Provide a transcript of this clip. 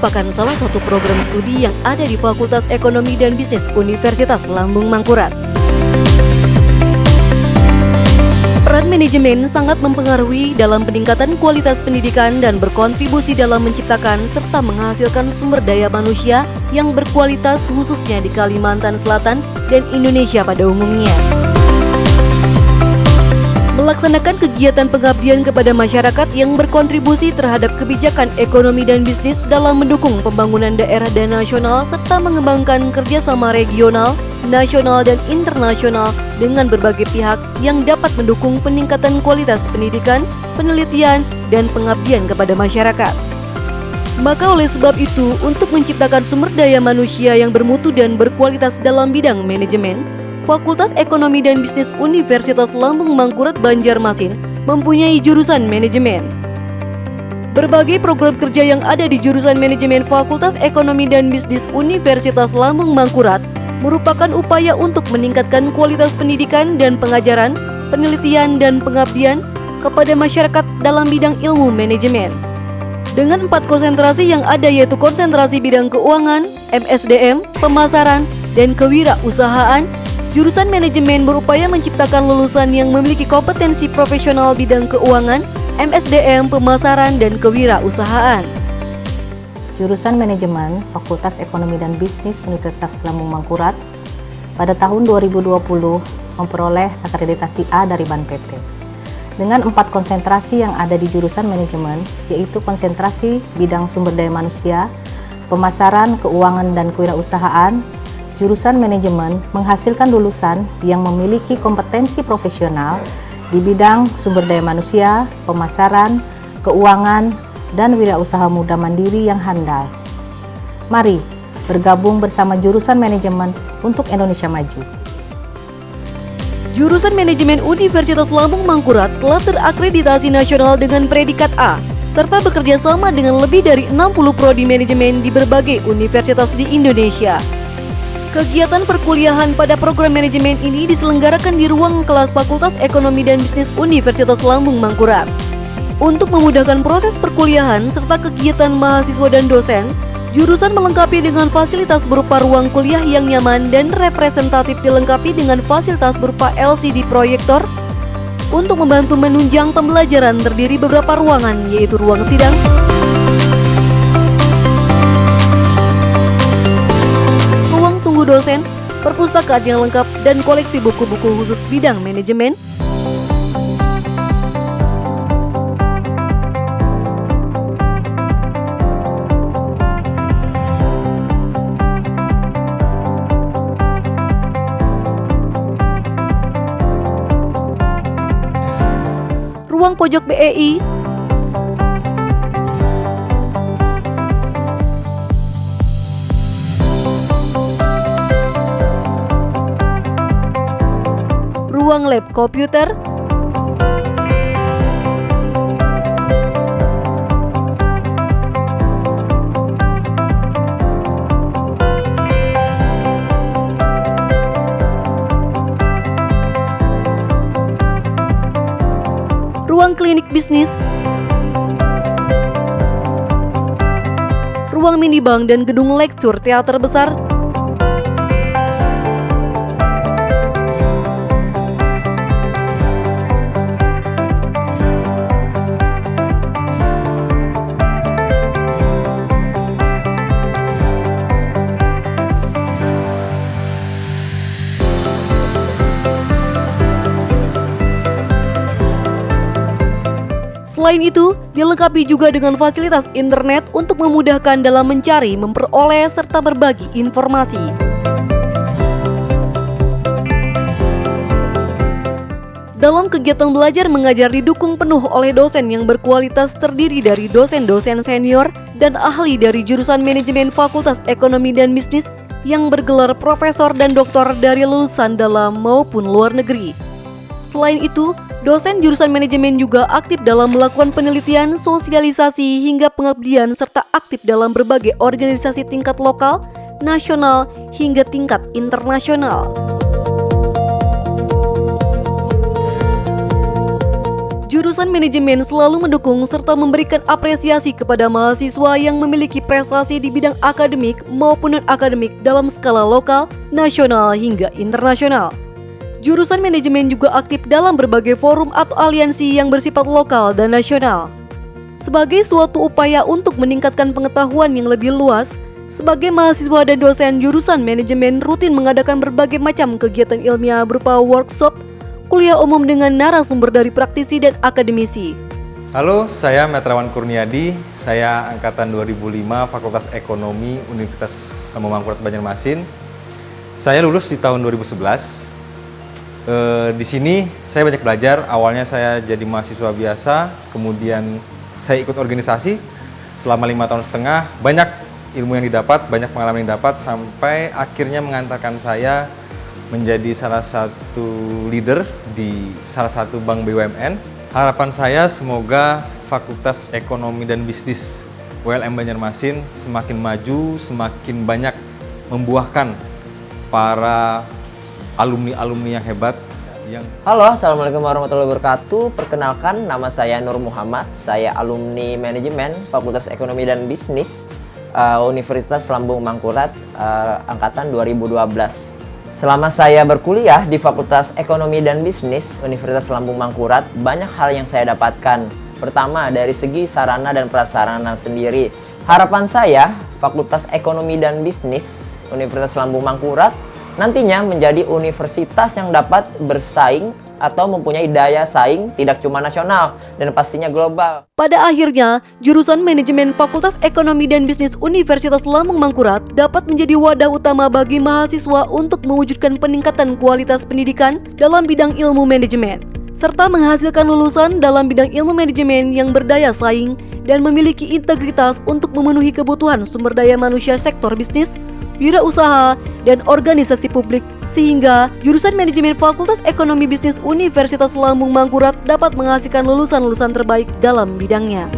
merupakan salah satu program studi yang ada di Fakultas Ekonomi dan Bisnis Universitas Lambung Mangkurat. Peran manajemen sangat mempengaruhi dalam peningkatan kualitas pendidikan dan berkontribusi dalam menciptakan serta menghasilkan sumber daya manusia yang berkualitas khususnya di Kalimantan Selatan dan Indonesia pada umumnya. Melaksanakan kegiatan pengabdian kepada masyarakat yang berkontribusi terhadap kebijakan ekonomi dan bisnis dalam mendukung pembangunan daerah dan nasional serta mengembangkan kerjasama regional, nasional dan internasional dengan berbagai pihak yang dapat mendukung peningkatan kualitas pendidikan, penelitian, dan pengabdian kepada masyarakat. Maka oleh sebab itu, untuk menciptakan sumber daya manusia yang bermutu dan berkualitas dalam bidang manajemen, Fakultas Ekonomi dan Bisnis Universitas Lambung Mangkurat Banjarmasin mempunyai jurusan manajemen. Berbagai program kerja yang ada di jurusan manajemen Fakultas Ekonomi dan Bisnis Universitas Lambung Mangkurat merupakan upaya untuk meningkatkan kualitas pendidikan dan pengajaran, penelitian dan pengabdian kepada masyarakat dalam bidang ilmu manajemen. Dengan 4 konsentrasi yang ada yaitu konsentrasi bidang keuangan, MSDM, pemasaran, dan kewirausahaan, jurusan manajemen berupaya menciptakan lulusan yang memiliki kompetensi profesional bidang keuangan, MSDM, pemasaran, dan kewirausahaan. Jurusan Manajemen Fakultas Ekonomi dan Bisnis Universitas Lambung Mangkurat pada tahun 2020 memperoleh akreditasi A dari BANPT. Dengan 4 konsentrasi yang ada di jurusan manajemen, yaitu konsentrasi bidang sumber daya manusia, pemasaran, keuangan, dan kewirausahaan, jurusan manajemen menghasilkan lulusan yang memiliki kompetensi profesional di bidang sumber daya manusia, pemasaran, keuangan, dan wirausaha muda mandiri yang handal. Mari bergabung bersama jurusan manajemen untuk Indonesia Maju. Jurusan Manajemen Universitas Lambung Mangkurat telah terakreditasi nasional dengan predikat A, serta bekerja sama dengan lebih dari 60 prodi manajemen di berbagai universitas di Indonesia. Kegiatan perkuliahan pada program manajemen ini diselenggarakan di ruang kelas Fakultas Ekonomi dan Bisnis Universitas Lambung Mangkurat. Untuk memudahkan proses perkuliahan serta kegiatan mahasiswa dan dosen, jurusan melengkapi dengan fasilitas berupa ruang kuliah yang nyaman dan representatif dilengkapi dengan fasilitas berupa LCD proyektor untuk membantu menunjang pembelajaran terdiri beberapa ruangan yaitu ruang sidang, ruang tunggu dosen, perpustakaan yang lengkap, dan koleksi buku-buku khusus bidang manajemen. Ruang pojok BEI, ruang lab komputer, ruang klinik bisnis, ruang minibank dan gedung lektur teater besar, Selain itu, dilengkapi juga dengan fasilitas internet untuk memudahkan dalam mencari, memperoleh, serta berbagi informasi. Dalam kegiatan belajar mengajar didukung penuh oleh dosen yang berkualitas terdiri dari dosen-dosen senior dan ahli dari jurusan manajemen Fakultas Ekonomi dan Bisnis yang bergelar profesor dan doktor dari lulusan dalam maupun luar negeri. Selain itu, dosen jurusan manajemen juga aktif dalam melakukan penelitian, sosialisasi, hingga pengabdian serta aktif dalam berbagai organisasi tingkat lokal, nasional, hingga tingkat internasional. Jurusan manajemen selalu mendukung serta memberikan apresiasi kepada mahasiswa yang memiliki prestasi di bidang akademik maupun non-akademik dalam skala lokal, nasional, hingga internasional. Jurusan manajemen juga aktif dalam berbagai forum atau aliansi yang bersifat lokal dan nasional. Sebagai suatu upaya untuk meningkatkan pengetahuan yang lebih luas, sebagai mahasiswa dan dosen jurusan manajemen rutin mengadakan berbagai macam kegiatan ilmiah berupa workshop, kuliah umum dengan narasumber dari praktisi dan akademisi. Halo, saya Metrawan Kurniadi, saya angkatan 2005 Fakultas Ekonomi Universitas Lambung Mangkurat Banjarmasin. Saya lulus di tahun 2011. Di sini saya banyak belajar. Awalnya saya jadi mahasiswa biasa, kemudian saya ikut organisasi selama 5 tahun setengah. Banyak ilmu yang didapat, banyak pengalaman yang didapat, sampai akhirnya mengantarkan saya menjadi salah satu leader di salah satu bank BUMN. Harapan saya semoga Fakultas Ekonomi dan Bisnis ULM Banjarmasin semakin maju, semakin banyak membuahkan para alumni-alumni yang hebat. Halo, Assalamualaikum warahmatullahi wabarakatuh. Perkenalkan, nama saya Nur Muhammad. Saya alumni manajemen Fakultas Ekonomi dan Bisnis Universitas Lambung Mangkurat angkatan 2012. Selama saya berkuliah di Fakultas Ekonomi dan Bisnis Universitas Lambung Mangkurat, banyak hal yang saya dapatkan. Pertama, dari segi sarana dan prasarana sendiri. Harapan saya, Fakultas Ekonomi dan Bisnis Universitas Lambung Mangkurat nantinya menjadi universitas yang dapat bersaing atau mempunyai daya saing tidak cuma nasional dan pastinya global. Pada akhirnya, jurusan manajemen Fakultas Ekonomi dan Bisnis Universitas Lambung Mangkurat dapat menjadi wadah utama bagi mahasiswa untuk mewujudkan peningkatan kualitas pendidikan dalam bidang ilmu manajemen, serta menghasilkan lulusan dalam bidang ilmu manajemen yang berdaya saing dan memiliki integritas untuk memenuhi kebutuhan sumber daya manusia sektor bisnis, wirausaha, dan organisasi publik, sehingga jurusan manajemen Fakultas Ekonomi Bisnis Universitas Lambung Mangkurat dapat menghasilkan lulusan-lulusan terbaik dalam bidangnya.